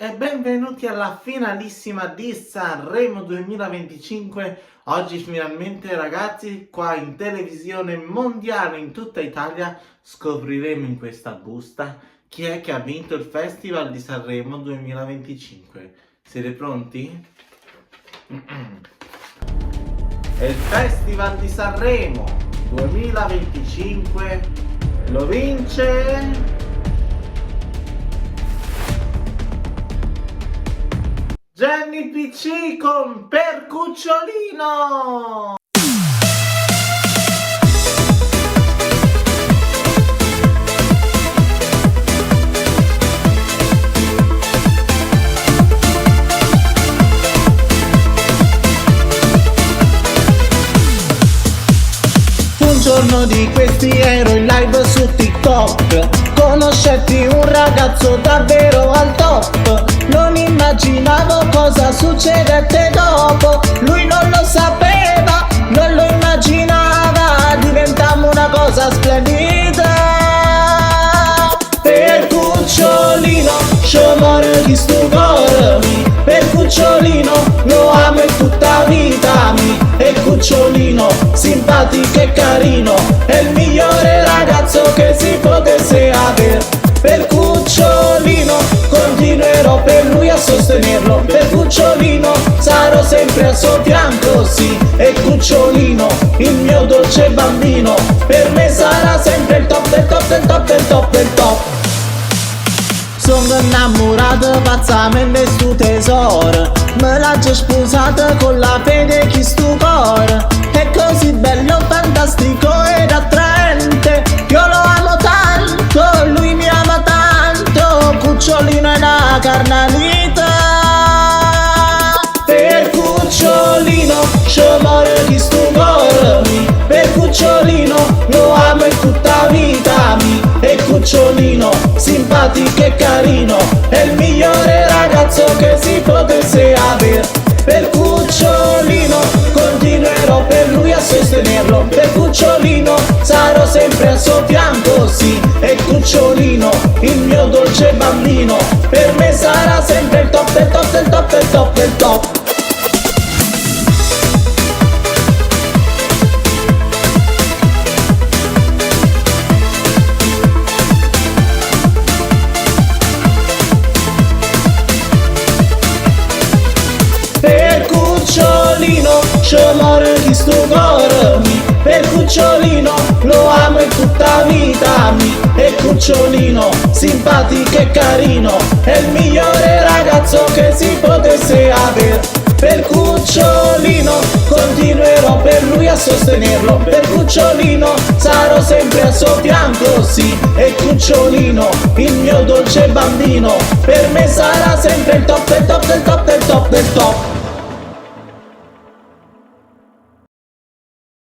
E benvenuti alla finalissima di Sanremo 2025. Oggi finalmente, ragazzi, qua in televisione mondiale in tutta Italia scopriremo in questa busta chi è che ha vinto il Festival di Sanremo 2025. Siete pronti? E il Festival di Sanremo 2025 lo vince Gianni PC con Per Cucciolino! Un giorno di questi ero in live su TikTok, conoscetti un ragazzo davvero al top. Non immaginavo cosa succedette dopo, lui non lo sapeva, non lo immaginava, diventammo una cosa splendida. Per Cucciolino, sciomore di stu cor, per Cucciolino, lo amo in tutta vita mi. E Cucciolino, simpatico e carino, è il migliore ragazzo che si potesse avere. Per Cucciolino, continuerò per lui a sostenerlo. Per Cucciolino, sarò sempre al suo fianco, sì. E Cucciolino, il mio dolce bambino, per me sarà sempre il top del top del top del top del top. Sono innamorato pazzamente stu tesoro, me l'ha già sposata con la fede chi stu cor. È così bello, fantastico ed attraente, io lo amo tanto, lui mi ama tanto. Cucciolino è una carnalità. Per Cucciolino, sciomore di stu cor, per Cucciolino, lo amo in tutta vita mi. E Cucciolino, simpatico e carino, è il migliore ragazzo che si potesse avere. Per Cucciolino, continuerò per lui a sostenerlo. Per Cucciolino, sarò sempre al suo fianco, sì. E Cucciolino, il mio dolce bambino, per me sarà sempre il top del top del top del top del top. Per Cucciolino, sciomore di stu cor, per Cucciolino, lo amo in tutta vita mi. E Cucciolino, simpatico e carino, è il migliore ragazzo che si potesse avere. Per Cucciolino, continuerò per lui a sostenerlo. Per Cucciolino, sarò sempre al suo fianco, sì. E Cucciolino, il mio dolce bambino, per me sarà sempre il top del top del top del top del top.